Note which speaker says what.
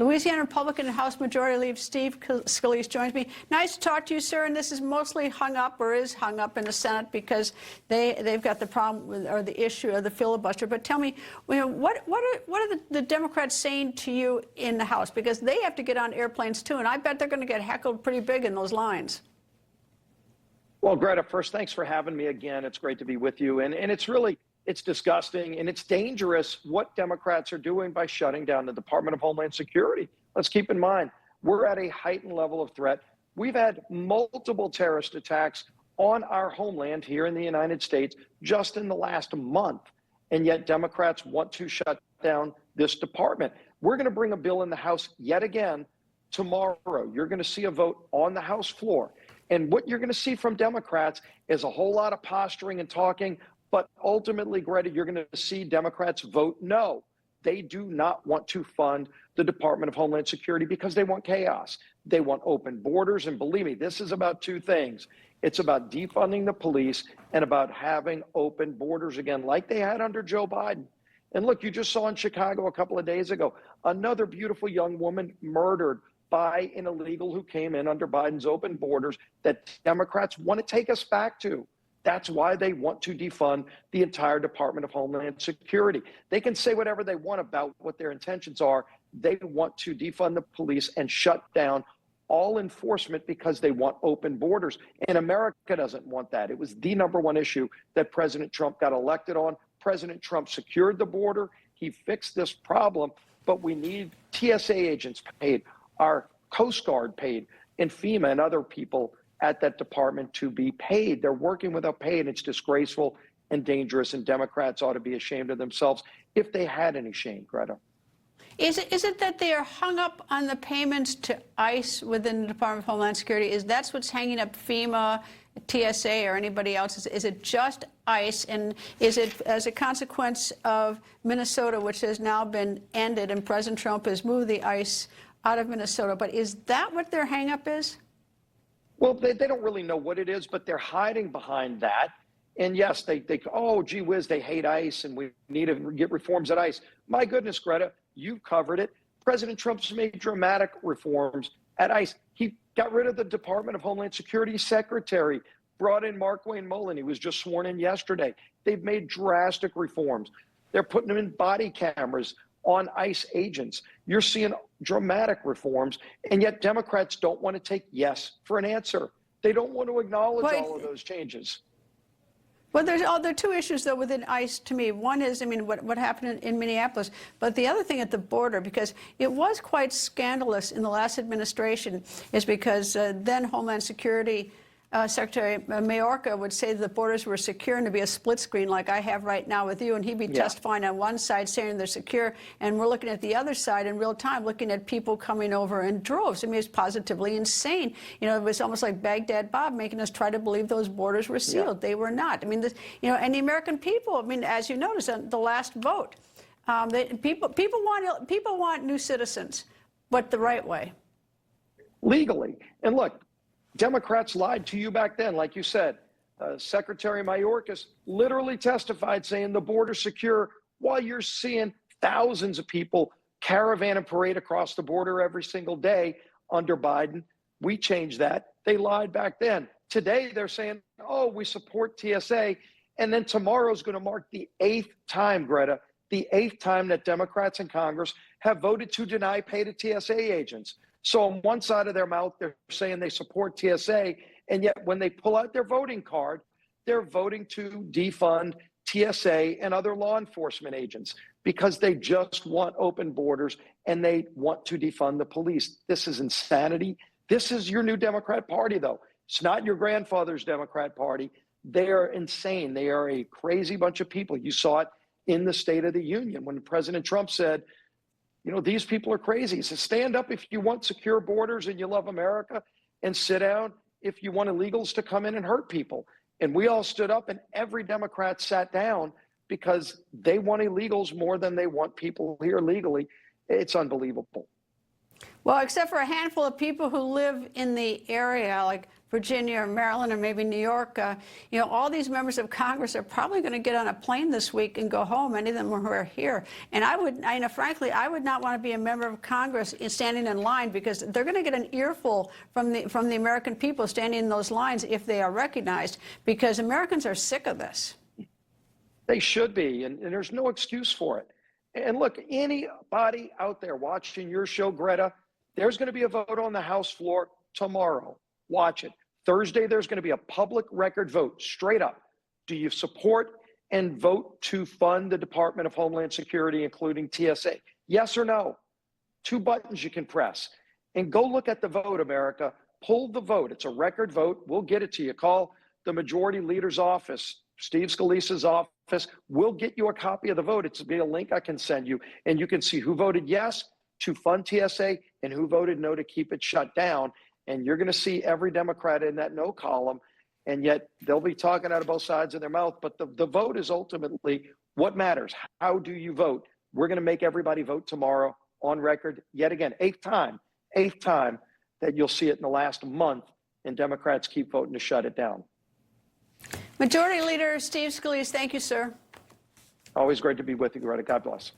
Speaker 1: Louisiana Republican and House Majority Leader Steve Scalise joins me. Nice to talk to you, sir. And this is mostly hung up, or is hung up, in the Senate because they've got the problem with, or the issue of the filibuster. But tell me, what are the Democrats saying to you in the House? Because they have to get on airplanes too, and I bet they're going to get heckled pretty big in those lines.
Speaker 2: Well, Greta, first, thanks for having me again. It's great to be with you. And it's disgusting and it's dangerous what Democrats are doing by shutting down the Department of Homeland Security. Let's keep in mind, we're at a heightened level of threat. We've had multiple terrorist attacks on our homeland here in the United States just in the last month. And yet Democrats want to shut down this department. We're going to bring a bill in the House yet again tomorrow. You're going to see a vote on the House floor. And what you're going to see from Democrats is a whole lot of posturing and talking, but ultimately, Greta, you're going to see Democrats vote no. They do not want to fund the Department of Homeland Security because they want chaos. They want open borders. And believe me, this is about two things. It's about defunding the police and about having open borders again, like they had under Joe Biden. And look, you just saw in Chicago a couple of days ago, another beautiful young woman murdered by an illegal who came in under Biden's open borders that Democrats want to take us back to. That's why they want to defund the entire Department of Homeland Security. They can say whatever they want about what their intentions are. They want to defund the police and shut down all enforcement because they want open borders. And America doesn't want that. It was the #1 issue that President Trump got elected on. President Trump secured the border. He fixed this problem, but we need TSA agents paid, our Coast Guard paid, and FEMA and other people at that department to be paid. They're working without pay, and it's disgraceful and dangerous, and Democrats ought to be ashamed of themselves if they had any shame, Greta.
Speaker 1: Is it that they are hung up on the payments to ICE within the Department of Homeland Security? That's what's hanging up FEMA, TSA, or anybody else? Is it just ICE? And is it as a consequence of Minnesota, which has now been ended, and President Trump has moved the ICE out of Minnesota? But is that what their hang-up is?
Speaker 2: Well, they don't really know what it is, but they're hiding behind that. And yes, they oh, gee whiz, they hate ICE and we need to get reforms at ICE. My goodness, Greta, you've covered it. President Trump's made dramatic reforms at ICE. He got rid of the Department of Homeland Security secretary, brought in Mark Wayne Mullen. He was just sworn in yesterday. They've made drastic reforms. They're putting them in body cameras on ICE agents. You're seeing dramatic reforms, and yet Democrats don't want to take yes for an answer. They don't want to acknowledge all of those changes.
Speaker 1: Well, there are two issues, though, within ICE to me. One is, I mean, what happened in Minneapolis, but the other thing at the border, because it was quite scandalous in the last administration, is because then Homeland Security Secretary Mayorkas would say the borders were secure and to be a split screen like I have right now with you, and he'd be testifying on one side saying they're secure, and we're looking at the other side in real time, looking at people coming over in droves. I mean, it's positively insane. You know, it was almost like Baghdad Bob making us try to believe those borders were sealed. They were not. I mean, and the American people, I mean, as you notice on the last vote, people want new citizens, but the right way.
Speaker 2: Legally. And look, Democrats lied to you back then, like you said. Secretary Mayorkas literally testified saying the border's secure while you're seeing thousands of people caravan and parade across the border every single day under Biden. We changed that. They lied back then. Today, they're saying, oh, we support TSA. And then tomorrow's going to mark the 8th time, Greta, the 8th time that Democrats in Congress have voted to deny pay to TSA agents. So on one side of their mouth, they're saying they support TSA, and yet when they pull out their voting card, they're voting to defund TSA and other law enforcement agents because they just want open borders and they want to defund the police. This is insanity. This is your new Democrat Party, though. It's not your grandfather's Democrat Party. They are insane. They are a crazy bunch of people. You saw it in the State of the Union when President Trump said, you know, these people are crazy. He says, stand up if you want secure borders and you love America, and sit down if you want illegals to come in and hurt people. And we all stood up, and every Democrat sat down because they want illegals more than they want people here legally. It's unbelievable.
Speaker 1: Well, except for a handful of people who live in the area, like Virginia or Maryland or maybe New York, all these members of Congress are probably going to get on a plane this week and go home, many of them who are here. And frankly, I would not want to be a member of Congress standing in line, because they're going to get an earful from the American people standing in those lines if they are recognized, because Americans are sick of this.
Speaker 2: They should be, and there's no excuse for it. And look, anybody out there watching your show, Greta, there's going to be a vote on the House floor tomorrow. Watch it. Thursday, there's going to be a public record vote, straight up. Do you support and vote to fund the Department of Homeland Security, including TSA? Yes or no? 2 buttons you can press. And go look at the vote, America. Pull the vote. It's a record vote. We'll get it to you. Call the majority leader's office, Steve Scalise's office. We'll get you a copy of the vote. It's be a link I can send you, and you can see who voted yes to fund TSA and who voted no to keep it shut down. And you're going to see every Democrat in that no column, and yet they'll be talking out of both sides of their mouth. But the vote is ultimately what matters. How do you vote? We're going to make everybody vote tomorrow on record. Yet again, eighth time that you'll see it in the last month, and Democrats keep voting to shut it down.
Speaker 1: Majority Leader Steve Scalise, thank you, sir.
Speaker 2: Always great to be with you, Greta. God bless.